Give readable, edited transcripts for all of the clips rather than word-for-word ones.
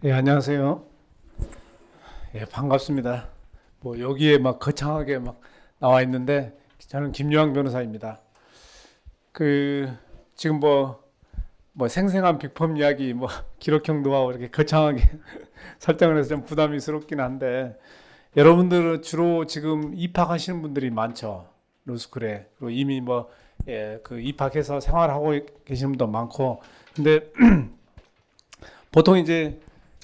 예, 안녕하세요. 예, 반갑습니다. 뭐 여기에 막 거창하게 막 나와 있는데 저는 김요한 변호사입니다. 그 지금 뭐 생생한 빅펌 이야기 뭐 기록형 노하우 이렇게 거창하게 설정을 해서 좀 부담스럽긴 한데 여러분들은 주로 지금 입학하시는 분들이 많죠. 로스쿨에. 그리고 이미 뭐 예, 그 입학해서 생활하고 계시는 분도 많고 근데 보통 이제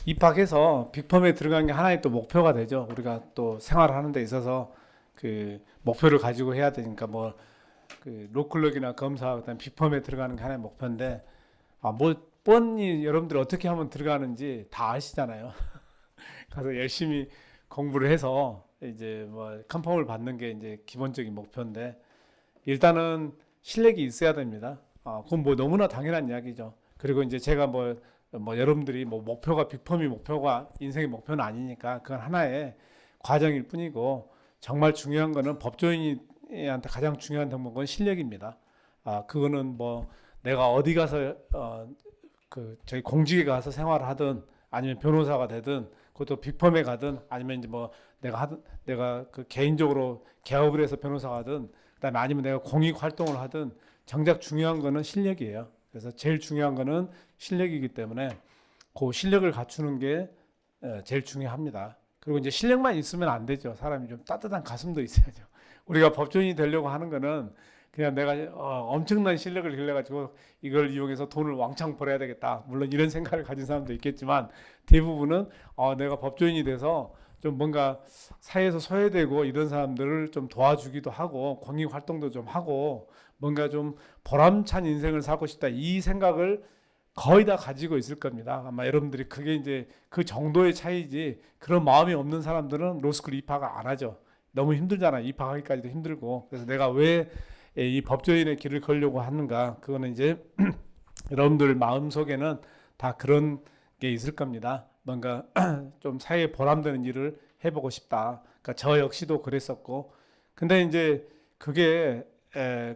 입학해서 빅펌에 들어가는 게 하나의 또 목표가 되죠. 우리가 또 생활을 하는 데 있어서 그 목표를 가지고 해야 되니까 뭐 그 로클럭이나 검사 그다음 빅펌에 들어가는 게 하나의 목표인데 뭐 뻔히 여러분들 어떻게 하면 들어가는지 다 아시잖아요. 가서 열심히 공부를 해서 이제 뭐 컨펌을 받는 게 이제 기본적인 목표인데 일단은 실력이 있어야 됩니다. 그건 뭐 너무나 당연한 이야기죠. 그리고 이제 제가 뭐 여러분들이 뭐 목표가 빅펌이 목표가 인생의 목표는 아니니까 그건 하나의 과정일 뿐이고 정말 중요한 거는 법조인한테 가장 중요한 덕목은 실력입니다. 그거는 뭐 내가 어디 가서 그 저희 공직에 가서 생활을 하든 아니면 변호사가 되든 그것도 빅펌에 가든 아니면 이제 뭐 내가 그 개인적으로 개업을 해서 변호사가 하든 그다음에 아니면 내가 공익 활동을 하든 정작 중요한 거는 실력이에요. 그래서 제일 중요한 거는 실력이기 때문에 그 실력을 갖추는 게 제일 중요합니다. 그리고 이제 실력만 있으면 안 되죠. 사람이 좀 따뜻한 가슴도 있어야죠. 우리가 법조인이 되려고 하는 거는 그냥 내가 엄청난 실력을 길러가지고 이걸 이용해서 돈을 왕창 벌어야 되겠다. 물론 이런 생각을 가진 사람도 있겠지만 대부분은 내가 법조인이 돼서 좀 뭔가 사회에서 소외되고 이런 사람들을 좀 도와주기도 하고 공익 활동도 좀 하고 뭔가 좀 보람찬 인생을 살고 싶다 이 생각을 거의 다 가지고 있을 겁니다. 아마 여러분들이 그게 이제 그 정도의 차이지 그런 마음이 없는 사람들은 로스쿨 입학을 안 하죠. 너무 힘들잖아요. 입학하기까지도 힘들고. 그래서 내가 왜 이 법조인의 길을 걸려고 하는가? 그거는 이제 여러분들 마음 속에는 다 그런 게 있을 겁니다. 뭔가 좀 사회에 보람되는 일을 해보고 싶다. 그러니까 저 역시도 그랬었고. 근데 이제 그게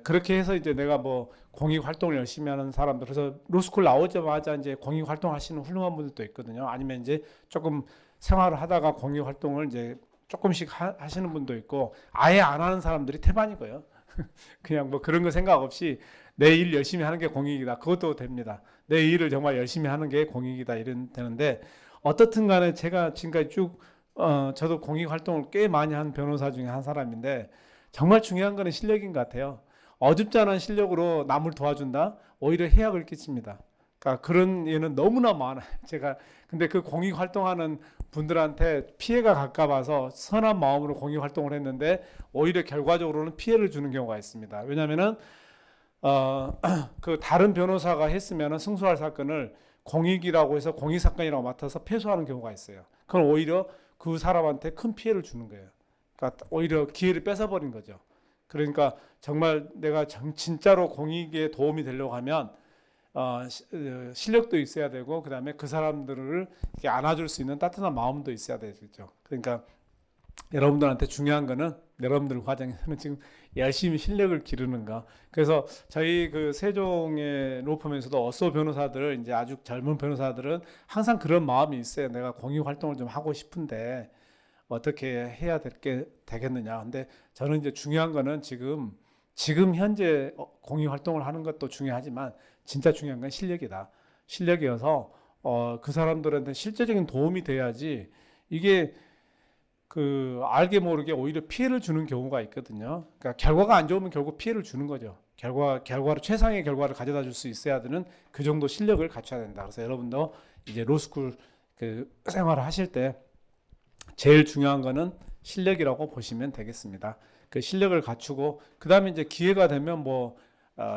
그렇게 해서 이제 내가 뭐 공익 활동을 열심히 하는 사람들 그래서 로스쿨 나오자마자 이제 공익 활동 하시는 훌륭한 분들도 있거든요. 아니면 이제 조금 생활을 하다가 공익 활동을 이제 조금씩 하시는 분도 있고 아예 안 하는 사람들이 태반이고요. 그냥 뭐 그런 거 생각 없이 내 일 열심히 하는 게 공익이다. 그것도 됩니다. 내 일을 정말 열심히 하는 게 공익이다. 이런 되는데 어떻든 간에 제가 지금까지 쭉 저도 공익 활동을 꽤 많이 한 변호사 중에 한 사람인데 정말 중요한 거는 실력인 것 같아요. 어줍지 않은 실력으로 남을 도와준다? 오히려 해악을 끼칩니다. 그러니까 그런 예는 너무나 많아요. 제가 근데 그 공익 활동하는 분들한테 피해가 가까워서 선한 마음으로 공익 활동을 했는데 오히려 결과적으로는 피해를 주는 경우가 있습니다. 왜냐하면은 그 다른 변호사가 했으면은 승소할 사건을 공익이라고 해서 공익 사건이라고 맡아서 패소하는 경우가 있어요. 그건 오히려 그 사람한테 큰 피해를 주는 거예요. 그러니까 오히려 기회를 뺏어버린 거죠. 그러니까 정말 내가 진짜로 공익에 도움이 되려고 하면 실력도 있어야 되고 그다음에 그 사람들을 이렇게 안아줄 수 있는 따뜻한 마음도 있어야 되겠죠. 그러니까 여러분들한테 중요한 거는 여러분들 과정에서는 지금 열심히 실력을 기르는가. 그래서 저희 그 세종의 로펌에서도 어소 변호사들 이제 아주 젊은 변호사들은 항상 그런 마음이 있어요. 내가 공익 활동을 좀 하고 싶은데 어떻게 해야 되겠느냐. 근데 저는 이제 중요한 거는 지금 현재 공익 활동을 하는 것도 중요하지만 진짜 중요한 건 실력이다. 실력이어서 그 사람들한테 실제적인 도움이 돼야지 이게 그 알게 모르게 오히려 피해를 주는 경우가 있거든요. 그러니까 결과가 안 좋으면 결국 피해를 주는 거죠. 결과를 최상의 결과를 가져다 줄 수 있어야 되는 그 정도 실력을 갖춰야 된다. 그래서 여러분도 이제 로스쿨 그 생활을 하실 때 제일 중요한 거는 실력이라고 보시면 되겠습니다. 그 실력을 갖추고 그 다음에 이제 기회가 되면 뭐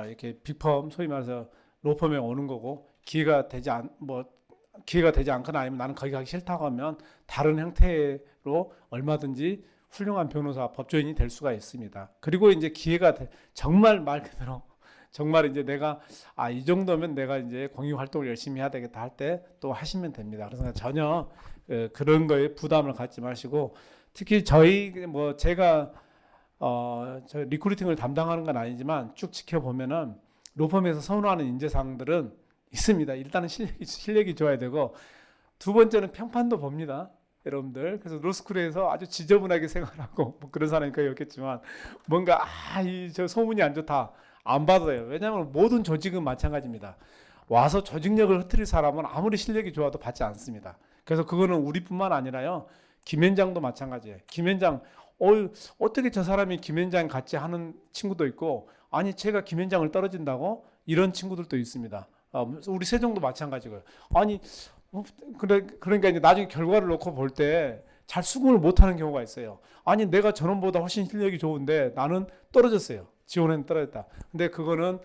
이렇게 빅펌 소위 말해서 로펌에 오는 거고 기회가 되지 않거나 아니면 나는 거기 가기 싫다고 하면 다른 형태로 얼마든지 훌륭한 변호사 법조인이 될 수가 있습니다. 그리고 이제 정말 말 그대로 정말 이제 내가 이 정도면 내가 이제 공익 활동을 열심히 해야 되겠다 할 때 또 하시면 됩니다. 그래서 전혀 그런 거에 부담을 갖지 마시고 특히 제가 저 리크루팅을 담당하는 건 아니지만 쭉 지켜보면은 로펌에서 선호하는 인재상들은 있습니다. 일단은 실력이 좋아야 되고 두 번째는 평판도 봅니다. 여러분들. 그래서 로스쿨에서 아주 지저분하게 생활하고 뭐 그런 사람이 거의 없겠지만 뭔가 이 저 소문이 안 좋다. 안 받아요. 왜냐하면 모든 조직은 마찬가지입니다. 와서 조직력을 흐트릴 사람은 아무리 실력이 좋아도 받지 않습니다. 그래서 그거는 우리뿐만 아니라요. 김현장도 마찬가지예요. 김현장 어떻게 저 사람이 김현장 같이 하는 친구도 있고 아니 제가 김현장을 떨어진다고 이런 친구들도 있습니다. 우리 세종도 마찬가지고요. 아니 그러니까 이제 나중에 결과를 놓고 볼 때 잘 수긍을 못하는 경우가 있어요. 아니 내가 저놈보다 훨씬 실력이 좋은데 나는 떨어졌어요. 지원에는 떨어졌다. 근데 그거는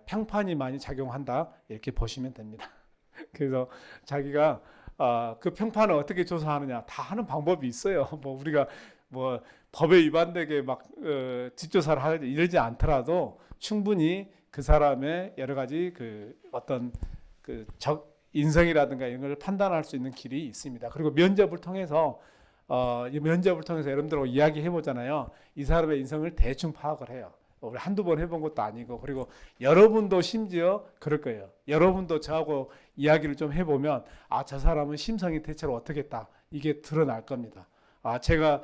평판이 많이 작용한다 이렇게 보시면 됩니다. 그래서 자기가 그 평판을 어떻게 조사하느냐 다 하는 방법이 있어요. 뭐 우리가 뭐 법에 위반되게 막 뒷조사를 하지 이러지 않더라도 충분히 그 사람의 여러 가지 그 어떤 그 인성이라든가 이런 걸 판단할 수 있는 길이 있습니다. 그리고 면접을 통해서 이 면접을 통해서 여러분들하고 이야기해 보잖아요. 이 사람의 인성을 대충 파악을 해요. 우리 한두 번 해본 것도 아니고 그리고 여러분도 심지어 그럴 거예요. 여러분도 저하고 이야기를 좀 해보면 저 사람은 심성이 대체로 어떻겠다 이게 드러날 겁니다. 제가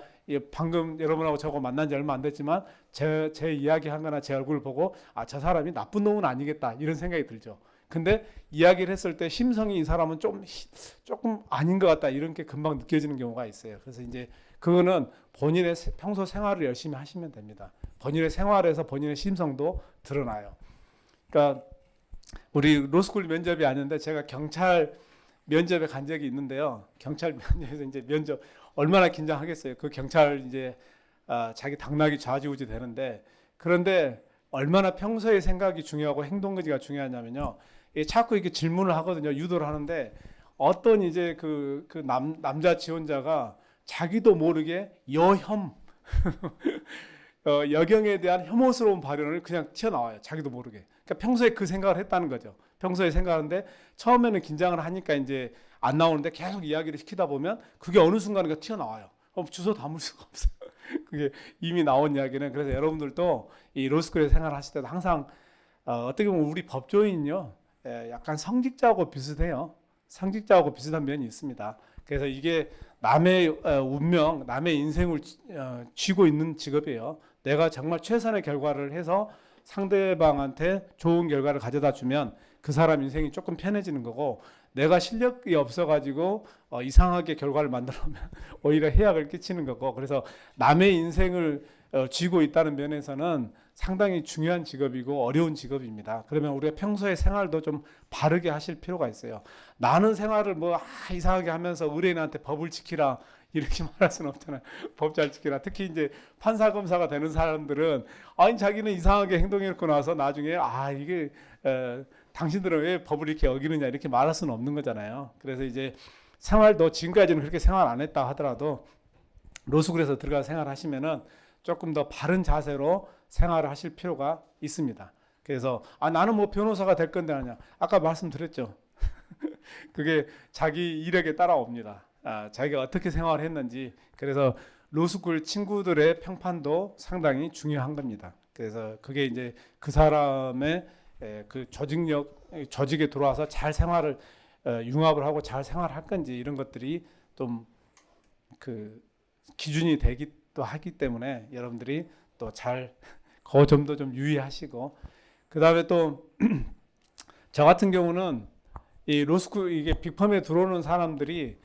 방금 여러분하고 저하고 만난 지 얼마 안 됐지만 제 이야기한 거나 제 얼굴을 보고 저 사람이 나쁜 놈은 아니겠다 이런 생각이 들죠. 근데 이야기를 했을 때 심성이 이 사람은 조금 아닌 것 같다 이런 게 금방 느껴지는 경우가 있어요. 그래서 이제 그거는 본인의 평소 생활을 열심히 하시면 됩니다. 본인의 생활에서 본인의 심성도 드러나요. 그러니까 우리 로스쿨 면접이 아닌데 제가 경찰 면접에 간 적이 있는데요. 경찰 면접에서 이제 면접 얼마나 긴장하겠어요. 그 경찰 이제 자기 당락이 좌지우지 되는데 그런데 얼마나 평소의 생각이 중요하고 행동거지가 중요하냐면요. 자꾸 이렇게 질문을 하거든요. 유도를 하는데 어떤 이제 남자 지원자가 자기도 모르게 여혐 여경에 대한 혐오스러운 발언을 그냥 튀어나와요. 자기도 모르게. 그러니까 평소에 그 생각을 했다는 거죠. 평소에 생각하는데 처음에는 긴장을 하니까 이제 안 나오는데 계속 이야기를 시키다 보면 그게 어느 순간에 튀어나와요. 주워 담을 수가 없어요. 그게 이미 나온 이야기는. 그래서 여러분들도 이 로스쿨에 생활하실 때도 항상 어떻게 보면 우리 법조인요 약간 성직자하고 비슷해요. 성직자하고 비슷한 면이 있습니다. 그래서 이게 남의 운명, 남의 인생을 쥐고 있는 직업이에요. 내가 정말 최선의 결과를 해서 상대방한테 좋은 결과를 가져다 주면 그 사람 인생이 조금 편해지는 거고 내가 실력이 없어가지고 이상하게 결과를 만들어 오면 오히려 해악을 끼치는 거고 그래서 남의 인생을 쥐고 있다는 면에서는 상당히 중요한 직업이고 어려운 직업입니다. 그러면 우리가 평소에 생활도 좀 바르게 하실 필요가 있어요. 나는 생활을 이상하게 하면서 의뢰인한테 법을 지키라 이렇게 말할 수는 없잖아요. 법 잘 지키라. 특히 이제 판사 검사가 되는 사람들은 아니 자기는 이상하게 행동해놓고 나서 나중에 이게 당신들은 왜 법을 이렇게 어기느냐 이렇게 말할 수는 없는 거잖아요. 그래서 이제 생활도 지금까지는 그렇게 생활 안 했다 하더라도 로스쿨에서 들어가 생활하시면은 조금 더 바른 자세로 생활을 하실 필요가 있습니다. 그래서 나는 뭐 변호사가 될 건데 아니야. 아까 말씀드렸죠. 그게 자기 이력에 따라옵니다. 자기가 어떻게 생활을 했는지. 그래서 로스쿨 친구들의 평판도 상당히 중요한 겁니다. 그래서 그게 이제 그 사람의 그 조직에 들어와서 잘 생활을 융합을 하고 잘 생활할 건지 이런 것들이 좀 그 기준이 되기도 하기 때문에 여러분들이 또 잘 그 점도 좀 유의하시고 그 다음에 또 저 같은 경우는 이 로스쿨 이게 빅펌에 들어오는 사람들이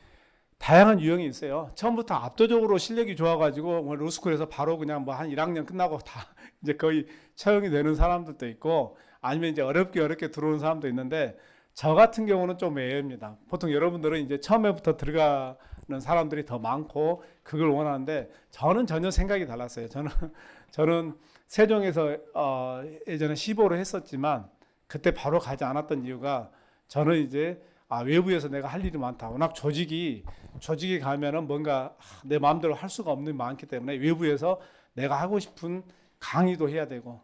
다양한 유형이 있어요. 처음부터 압도적으로 실력이 좋아가지고 로스쿨에서 바로 그냥 한 1학년 끝나고 다 이제 거의 처형이 되는 사람들도 있고 아니면 이제 어렵게 들어오는 사람도 있는데 저 같은 경우는 좀 예외입니다. 보통 여러분들은 이제 처음에부터 들어가는 사람들이 더 많고 그걸 원하는데 저는 전혀 생각이 달랐어요. 저는 세종에서 예전에 15로 했었지만 그때 바로 가지 않았던 이유가 저는 이제 외부에서 내가 할 일이 많다. 워낙 조직이 가면은 뭔가 내 마음대로 할 수가 없는 게 많기 때문에 외부에서 내가 하고 싶은 강의도 해야 되고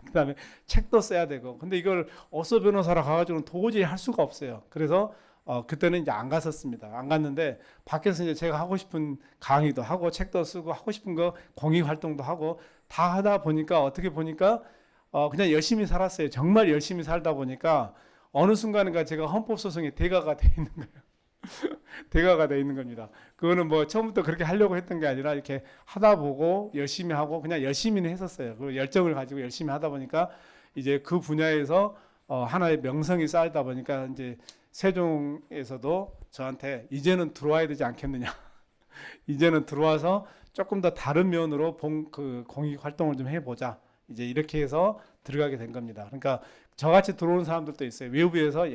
그다음에 책도 써야 되고 근데 이걸 어서 변호사라 가가지고는 도저히 할 수가 없어요. 그래서 그때는 이제 안 갔었습니다. 안 갔는데 밖에서 이제 제가 하고 싶은 강의도 하고 책도 쓰고 하고 싶은 거 공익 활동도 하고 다 하다 보니까 어떻게 보니까 그냥 열심히 살았어요. 정말 열심히 살다 보니까 어느 순간인가 제가 헌법소송의 대가가 돼 있는 거예요. 대가가 돼 있는 겁니다. 그거는 뭐 처음부터 그렇게 하려고 했던 게 아니라 이렇게 하다 보고 열심히 하고 그냥 열심히는 했었어요. 그 열정을 가지고 열심히 하다 보니까 이제 그 분야에서 하나의 명성이 쌓이다 보니까 이제 세종에서도 저한테 이제는 들어와야 되지 않겠느냐. 이제는 들어와서 조금 더 다른 면으로 그 공익 활동을 좀 해보자. 이제 이렇게 해서 들어가게 된 겁니다. 그러니까 저같이 들어오는 사람들도 있어요. 외부에서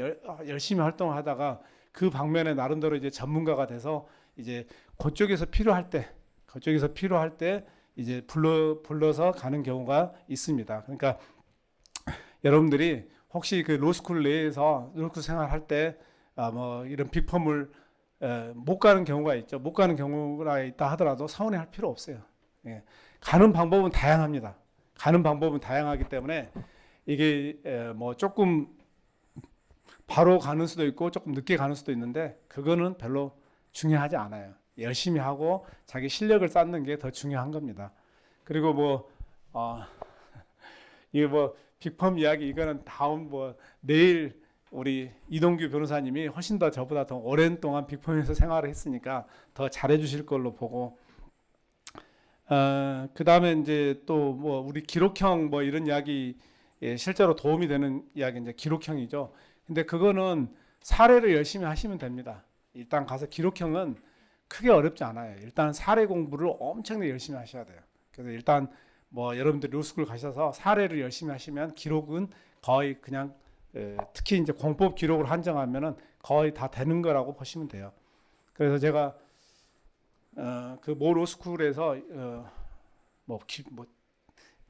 열심히 활동을 하다가 그 방면에 나름대로 이제 전문가가 돼서 이제 그쪽에서 필요할 때 이제 불러서 가는 경우가 있습니다. 그러니까 여러분들이 혹시 그 로스쿨 내에서 로스쿨 생활할 때 뭐 이런 빅펌을 못 가는 경우가 있죠. 못 가는 경우가 있다 하더라도 서운해할 필요 없어요. 예. 가는 방법은 다양합니다. 가는 방법은 다양하기 때문에 이게 뭐 조금 바로 가는 수도 있고 조금 늦게 가는 수도 있는데 그거는 별로 중요하지 않아요. 열심히 하고 자기 실력을 쌓는 게 더 중요한 겁니다. 그리고 뭐 이게 뭐 빅펌 이야기 이거는 다음 뭐 내일 우리 이동규 변호사님이 훨씬 더 저보다 더 오랜 동안 빅펌에서 생활을 했으니까 더 잘해 주실 걸로 보고 그 다음에 이제 또 뭐 우리 기록형 뭐 이런 이야기 실제로 도움이 되는 이야기 이제 기록형이죠. 근데 그거는 사례를 열심히 하시면 됩니다. 일단 가서 기록형은 크게 어렵지 않아요. 일단 사례 공부를 엄청나게 열심히 하셔야 돼요. 그래서 일단 뭐 여러분들 로스쿨 가셔서 사례를 열심히 하시면 기록은 거의 그냥 특히 이제 공법 기록을 한정하면은 거의 다 되는 거라고 보시면 돼요. 그래서 제가 그 모 로스쿨에서 뭐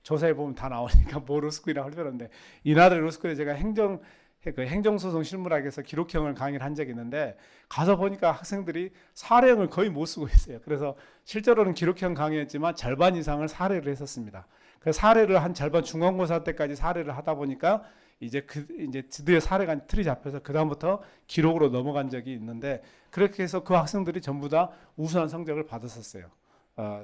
조사해 보면 다 나오니까 모 로스쿨이라고 하려는데 이나들 로스쿨에 제가 행정소송 실무학에서 기록형을 강의를 한 적이 있는데 가서 보니까 학생들이 사례형을 거의 못 쓰고 있어요. 그래서 실제로는 기록형 강의였지만 절반 이상을 사례를 했었습니다. 그래서 사례를 한 절반 중간고사 때까지 사례를 하다 보니까 이제 드디어 사례가 틀이 잡혀서 그 다음부터 기록으로 넘어간 적이 있는데 그렇게 해서 그 학생들이 전부 다 우수한 성적을 받았었어요.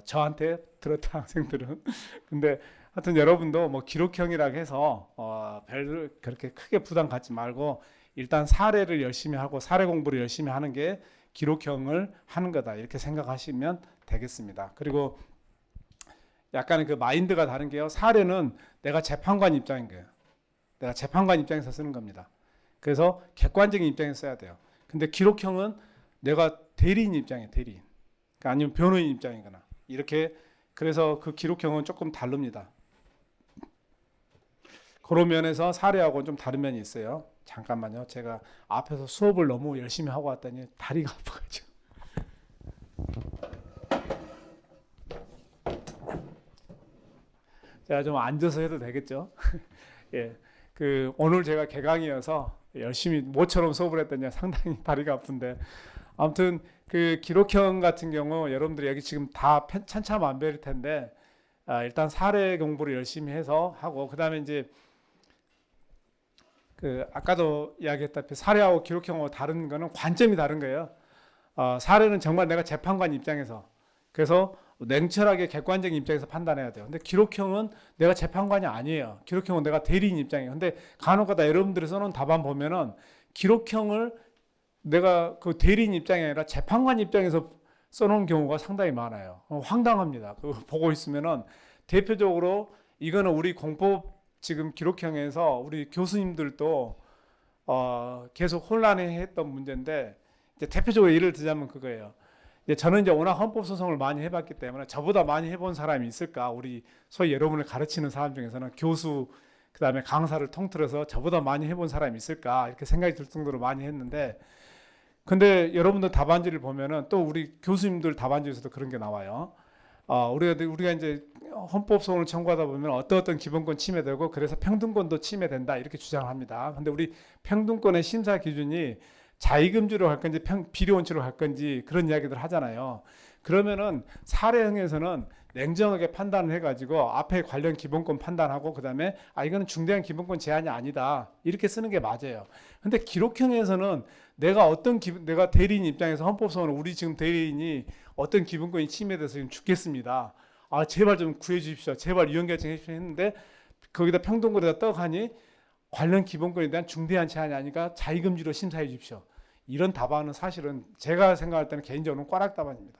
저한테 들었던 학생들은. 근데 하여튼 여러분도 뭐 기록형이라고 해서 별 그렇게 크게 부담 갖지 말고 일단 사례를 열심히 하고 사례 공부를 열심히 하는 게 기록형을 하는 거다 이렇게 생각하시면 되겠습니다. 그리고 약간은 그 마인드가 다른 게요. 사례는 내가 재판관 입장인 거예요. 내가 재판관 입장에서 쓰는 겁니다. 그래서 객관적인 입장에서 써야 돼요. 근데 기록형은 내가 대리인 입장이에요. 대리인. 그러니까 아니면 변호인 입장이거나 이렇게 그래서 그 기록형은 조금 다릅니다. 그런 면에서 사례하고는 좀 다른 면이 있어요. 잠깐만요. 제가 앞에서 수업을 너무 열심히 하고 왔더니 다리가 아파가지고. 제가 좀 앉아서 해도 되겠죠? 예. 오늘 제가 개강이어서 열심히 모처럼 수업을 했더니 상당히 다리가 아픈데 아무튼 그 기록형 같은 경우 여러분들이 여기 지금 다 천차만별일 텐데 일단 사례 공부를 열심히 해서 하고 그 다음에 이제 아까도 이야기했다시피 사례하고 기록형하고 다른 거는 관점이 다른 거예요. 사례는 정말 내가 재판관 입장에서 그래서 냉철하게 객관적인 입장에서 판단해야 돼요. 근데 기록형은 내가 재판관이 아니에요. 기록형은 내가 대리인 입장이에요. 근데 간혹가다 여러분들이 써놓은 답안 보면은 기록형을 내가 그 대리인 입장이 아니라 재판관 입장에서 써놓은 경우가 상당히 많아요. 황당합니다. 그거 보고 있으면은 대표적으로 이거는 우리 공법 지금 기록형에서 우리 교수님들도 계속 혼란해했던 문제인데 이제 대표적으로 예를 들자면 그거예요. 저는 이제 워낙 헌법 소송을 많이 해봤기 때문에 저보다 많이 해본 사람이 있을까? 우리 소위 여러분을 가르치는 사람 중에서는 교수 그다음에 강사를 통틀어서 저보다 많이 해본 사람이 있을까? 이렇게 생각이 들 정도로 많이 했는데 근데 여러분들 답안지를 보면은 또 우리 교수님들 답안지에서도 그런 게 나와요. 우리가 이제 헌법 소원을 청구하다 보면 어떤 기본권 침해되고 그래서 평등권도 침해된다 이렇게 주장을 합니다. 근데 우리 평등권의 심사 기준이 자의금지로 할 건지 비례원칙으로 할 건지 그런 이야기들 하잖아요. 그러면은 사례형에서는 냉정하게 판단을 해가지고 앞에 관련 기본권 판단하고 그 다음에 이거는 중대한 기본권 제한이 아니다 이렇게 쓰는 게 맞아요. 근데 기록형에서는 내가 대리인 입장에서 헌법소원을 우리 지금 대리인이 어떤 기본권이 침해돼서 지금 죽겠습니다. 제발 좀 구해 주십시오. 제발 이혼 결정해 주십시오 했는데 거기다 평등권에다 떡하니 관련 기본권에 대한 중대한 제한이 아니니까 자의금지로 심사해 주십시오. 이런 답안은 사실은 제가 생각할 때는 개인적으로는 꽈락 답안입니다.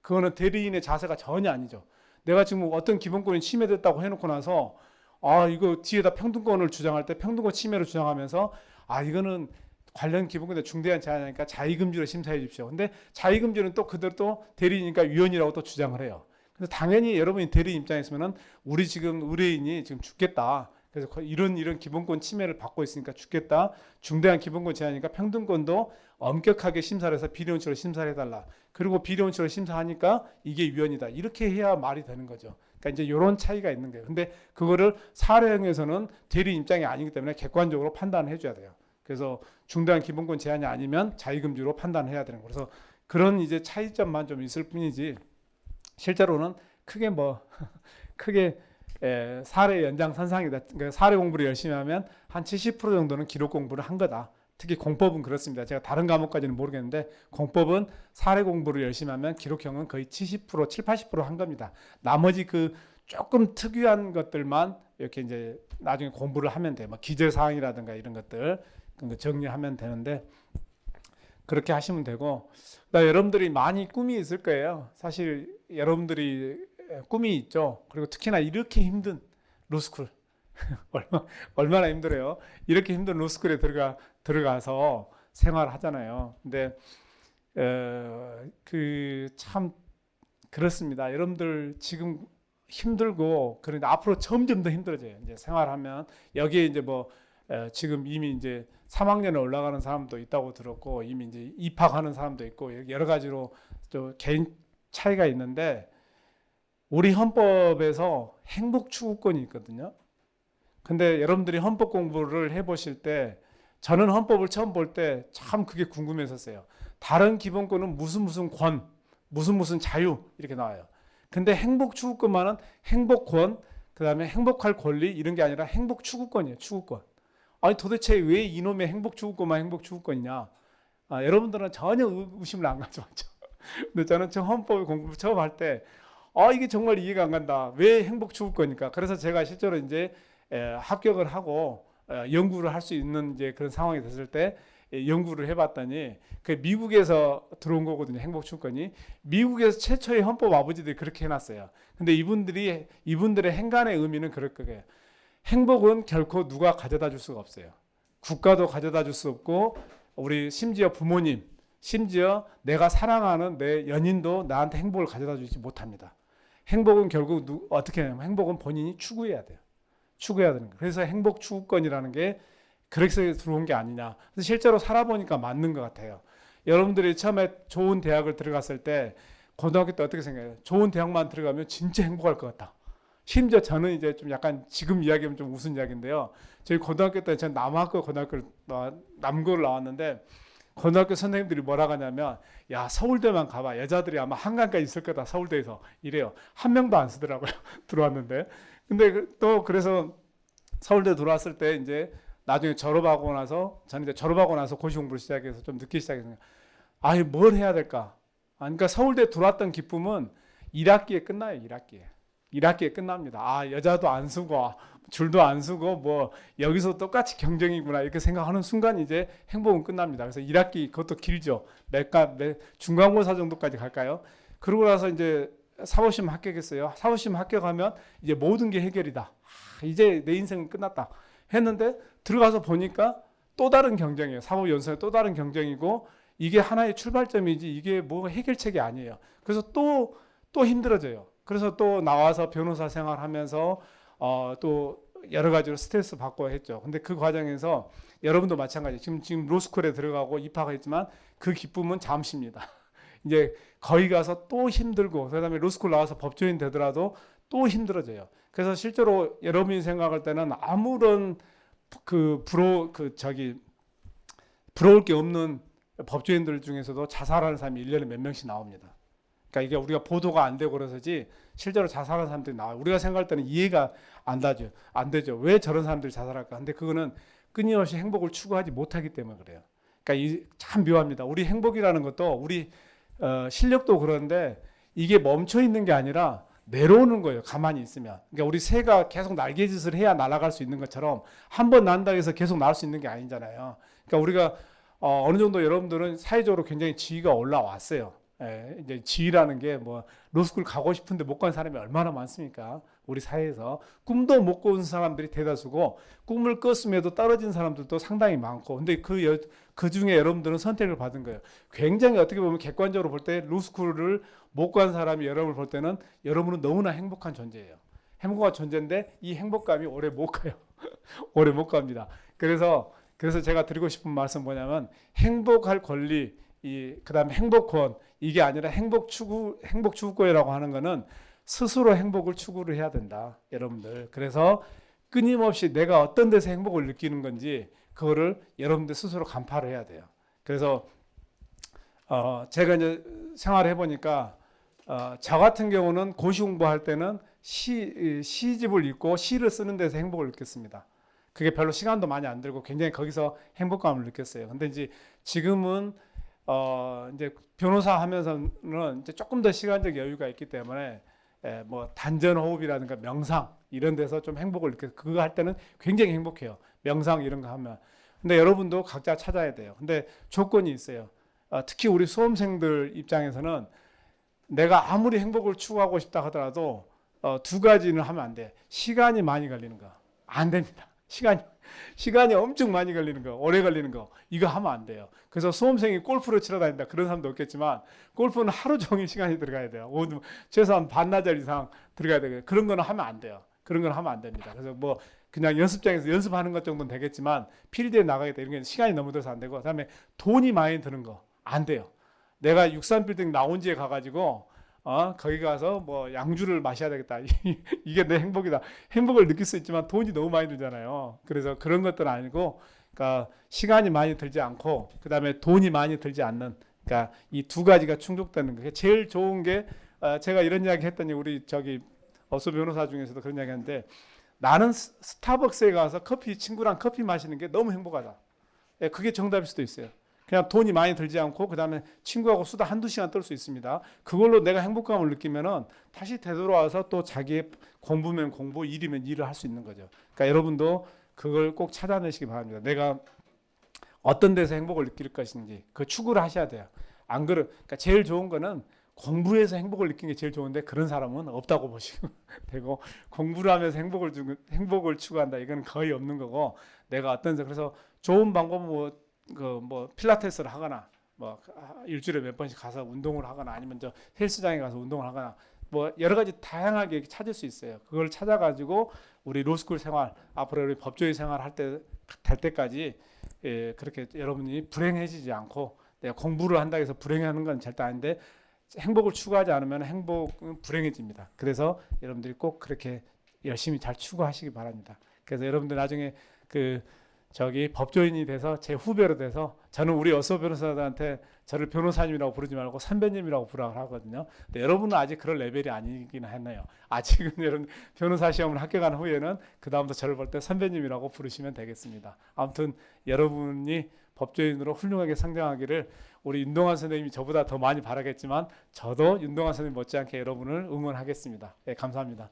그거는 대리인의 자세가 전혀 아니죠. 내가 지금 어떤 기본권이 침해됐다고 해놓고 나서 이거 뒤에다 평등권을 주장할 때 평등권 침해를 주장하면서 이거는 관련 기본권에 중대한 제한이니까 자의금지로 심사해 주십시오. 근데 자의금지는 또 그대로 또 대리인이니까 위헌이라고 또 주장을 해요. 그래서 당연히 여러분이 대리인 입장에 있으면은 우리 지금 의뢰인이 지금 죽겠다. 그래서 이런 기본권 침해를 받고 있으니까 죽겠다. 중대한 기본권 제한이니까 평등권도 엄격하게 심사를 해서 비례원칙으로 심사를 해달라. 그리고 비례원칙으로 심사하니까 이게 위헌이다. 이렇게 해야 말이 되는 거죠. 그러니까 이제 이런 차이가 있는 거예요. 근데 그거를 사례형에서는 대리인 입장이 아니기 때문에 객관적으로 판단을 해줘야 돼요. 그래서 중대한 기본권 제한이 아니면 자의금지로 판단해야 되는 거예요. 그래서 그런 이제 차이점만 좀 있을 뿐이지 실제로는 크게 크게 사례 연장선상이다. 그러니까 사례 공부를 열심히 하면 한 70% 정도는 기록 공부를 한 거다. 특히 공법은 그렇습니다. 제가 다른 과목까지는 모르겠는데 공법은 사례 공부를 열심히 하면 기록형은 거의 70%, 80% 한 겁니다. 나머지 그 조금 특이한 것들만 이렇게 이제 나중에 공부를 하면 돼요. 기재사항이라든가 이런 것들 정리하면 되는데 그렇게 하시면 되고 여러분들이 많이 꿈이 있을 거예요. 사실 여러분들이 꿈이 있죠. 그리고 특히나 이렇게 힘든 로스쿨 얼마나 힘들어요. 이렇게 힘든 로스쿨에 들어가서 생활하잖아요. 근데 참 그렇습니다. 여러분들 지금 힘들고 그런데 앞으로 점점 더 힘들어져요. 이제 생활하면 여기에 이제 지금 이미 이제 3학년에 올라가는 사람도 있다고 들었고 이미 이제 입학하는 사람도 있고 여러 가지로 또 개인 차이가 있는데 우리 헌법에서 행복 추구권이 있거든요. 근데 여러분들이 헌법 공부를 해보실 때 저는 헌법을 처음 볼 때 참 그게 궁금했었어요. 다른 기본권은 무슨 권, 무슨 자유 이렇게 나와요. 근데 행복 추구권만은 행복권, 그 다음에 행복할 권리 이런 게 아니라 행복 추구권이에요. 추구권. 아니 도대체 왜 이놈의 행복 추구권만 행복 추구권이냐? 여러분들은 전혀 의심을 안 가져왔죠. 근데 저는 헌법 공부 처음 할 때 이게 정말 이해가 안 간다. 왜 행복 추구권입니까? 그래서 제가 실제로 이제 합격을 하고 연구를 할 수 있는 이제 그런 상황이 됐을 때 연구를 해봤더니 그 미국에서 들어온 거거든요. 행복 추구권이 미국에서 최초의 헌법 아버지들이 그렇게 해놨어요. 근데 이분들의 행간의 의미는 그럴 거예요. 행복은 결코 누가 가져다 줄 수가 없어요. 국가도 가져다 줄 수 없고 우리 심지어 부모님, 심지어 내가 사랑하는 내 연인도 나한테 행복을 가져다 주지 못합니다. 행복은 결국 어떻게 하냐면 행복은 본인이 추구해야 돼요. 추구해야 되는 거예요. 그래서 행복 추구권이라는 게 그렇게 들어온 게 아니냐. 그래서 실제로 살아보니까 맞는 것 같아요. 여러분들이 처음에 좋은 대학을 들어갔을 때 고등학교 때 어떻게 생각해요? 좋은 대학만 들어가면 진짜 행복할 것 같다. 심지어 저는 이제 좀 약간 지금 이야기하면 좀 우스운 이야기인데요. 저희 고등학교 때 저는 남고를 나왔는데 고등학교 선생님들이 뭐라고 하냐면 야 서울대만 가봐. 여자들이 아마 한강까지 있을 거다. 서울대에서 이래요. 한 명도 안 쓰더라고요. 들어왔는데. 근데 또 그래서 서울대 들어왔을 때 이제 나중에 졸업하고 나서 저는 이제 졸업하고 나서 고시 공부를 시작해서 좀 늦게 시작했어요. 뭘 해야 될까? 그러니까 서울대 들어왔던 기쁨은 1학기에 끝나요. 1학기에 끝납니다. 여자도 안 쓰고 줄도 안 쓰고 여기서 똑같이 경쟁이구나 이렇게 생각하는 순간 이제 행복은 끝납니다. 그래서 1학기 그것도 길죠. 중간고사 정도까지 갈까요? 그러고 나서 이제 사법시험 합격했어요. 사법시험 합격하면 이제 모든 게 해결이다. 이제 내 인생은 끝났다 했는데 들어가서 보니까 또 다른 경쟁이에요. 사법연수의 또 다른 경쟁이고 이게 하나의 출발점이지 이게 해결책이 아니에요. 그래서 또 힘들어져요. 그래서 또 나와서 변호사 생활하면서 또 여러 가지로 스트레스 받고 했죠. 근데 그 과정에서 여러분도 마찬가지. 지금 로스쿨에 들어가고 입학했지만 그 기쁨은 잠시입니다. 이제 거기 가서 또 힘들고 그다음에 로스쿨 나와서 법조인 되더라도 또 힘들어져요. 그래서 실제로 여러분이 생각할 때는 아무런 부러울 게 없는 법조인들 중에서도 자살하는 사람이 1년에 몇 명씩 나옵니다. 그러니까 이게 우리가 보도가 안 되고 그래서지 실제로 자살하는 사람들이 나와요. 우리가 생각할 때는 이해가 안 되죠. 왜 저런 사람들이 자살할까? 근데 그거는 끊임없이 행복을 추구하지 못하기 때문에 그래요. 그러니까 참 묘합니다. 우리 행복이라는 것도 우리 실력도 그런데 이게 멈춰 있는 게 아니라 내려오는 거예요. 가만히 있으면. 그러니까 우리 새가 계속 날개짓을 해야 날아갈 수 있는 것처럼 한 번 난다고 해서 계속 나올 수 있는 게 아니잖아요. 그러니까 우리가 어느 정도 여러분들은 사회적으로 굉장히 지위가 올라왔어요. 예, 이제 지위라는 게 뭐 로스쿨 가고 싶은데 못 간 사람이 얼마나 많습니까? 우리 사회에서 꿈도 못 꾼 사람들이 대다수고 꿈을 꿨음에도 떨어진 사람들도 상당히 많고 근데 그 중에 여러분들은 선택을 받은 거예요. 굉장히 어떻게 보면 객관적으로 볼 때 로스쿨을 못 간 사람이 여러분을 볼 때는 여러분은 너무나 행복한 존재예요. 행복한 존재인데 이 행복감이 오래 못 가요. 오래 못 갑니다. 그래서 제가 드리고 싶은 말씀 뭐냐면 행복할 권리, 그다음에 행복권 이게 아니라 행복 추구권이라고 하는 거는 스스로 행복을 추구를 해야 된다, 여러분들. 그래서 끊임없이 내가 어떤 데서 행복을 느끼는 건지 그거를 여러분들 스스로 간파를 해야 돼요. 그래서 제가 이제 생활해 보니까 저 같은 경우는 고시 공부할 때는 시집을 읽고 시를 쓰는 데서 행복을 느꼈습니다. 그게 별로 시간도 많이 안 들고 굉장히 거기서 행복감을 느꼈어요. 근데 이제 지금은 이제 변호사 하면서는 이제 조금 더 시간적 여유가 있기 때문에 뭐 단전 호흡이라든가 명상 이런 데서 좀 행복을 느껴서 그거 할 때는 굉장히 행복해요. 명상 이런 거 하면. 근데 여러분도 각자 찾아야 돼요. 근데 조건이 있어요. 특히 우리 수험생들 입장에서는 내가 아무리 행복을 추구하고 싶다 하더라도 두 가지는 하면 안 돼. 시간이 많이 걸리는 거. 안 됩니다. 시간이 엄청 많이 걸리는 거, 오래 걸리는 거, 이거 하면 안 돼요. 그래서 수험생이 골프를 치러 다닌다 그런 사람도 없겠지만 골프는 하루 종일 시간이 들어가야 돼요. 최소한 반나절 이상 들어가야 되고요. 그런 거는 하면 안 돼요. 그런 건 하면 안 됩니다. 그래서 뭐 그냥 연습장에서 연습하는 것 정도는 되겠지만 필드에 나가겠다 이런 게 시간이 너무 들어서 안 되고, 그다음에 돈이 많이 드는 거 안 돼요. 내가 63빌딩 라운지에 가가지고 거기 가서 뭐 양주를 마셔야 되겠다. 이게 내 행복이다. 행복을 느낄 수 있지만 돈이 너무 많이 들잖아요. 그래서 그런 것들은 아니고, 그러니까 시간이 많이 들지 않고, 그 다음에 돈이 많이 들지 않는, 그러니까 이 두 가지가 충족되는 게 제일 좋은 게, 제가 이런 이야기 했더니 우리 어수 변호사 중에서도 그런 이야기 하는데, 나는 스타벅스에 가서 친구랑 커피 마시는 게 너무 행복하다. 예, 그게 정답일 수도 있어요. 그냥 돈이 많이 들지 않고 그다음에 친구하고 수다 한두 시간 떨 수 있습니다. 그걸로 내가 행복감을 느끼면은 다시 되돌아와서 또 자기의 공부면 공부, 일이면 일을 할 수 있는 거죠. 그러니까 여러분도 그걸 꼭 찾아내시기 바랍니다. 내가 어떤 데서 행복을 느낄 것인지 그 추구를 하셔야 돼요. 안 그러니까 제일 좋은 거는 공부해서 행복을 느끼는 게 제일 좋은데 그런 사람은 없다고 보시면 되고, 공부를 하면서 행복을 추구한다 이건 거의 없는 거고, 내가 그래서 좋은 방법은 뭐 필라테스를 하거나 뭐 일주일에 몇 번씩 가서 운동을 하거나 아니면 저 헬스장에 가서 운동을 하거나 뭐 여러 가지 다양하게 찾을 수 있어요. 그걸 찾아가지고 우리 로스쿨 생활, 앞으로 우리 법조인 생활 할 때까지 그렇게 여러분이 불행해지지 않고, 내가 공부를 한다 해서 불행해하는 건 절대 아닌데 행복을 추구하지 않으면 행복은 불행해집니다. 그래서 여러분들이 꼭 그렇게 열심히 잘 추구하시기 바랍니다. 그래서 여러분들 나중에 법조인이 돼서 제 후배로 돼서, 저는 우리 어서 변호사들한테 저를 변호사님이라고 부르지 말고 선배님이라고 부르라고 하거든요. 근데 여러분은 아직 그런 레벨이 아니긴 했네요. 아직은 여러분 변호사 시험을 합격한 후에는 그 다음부터 저를 볼 때 선배님이라고 부르시면 되겠습니다. 아무튼 여러분이 법조인으로 훌륭하게 성장하기를 우리 윤동환 선생님이 저보다 더 많이 바라겠지만 저도 윤동환 선생님 못지않게 여러분을 응원하겠습니다. 네, 감사합니다.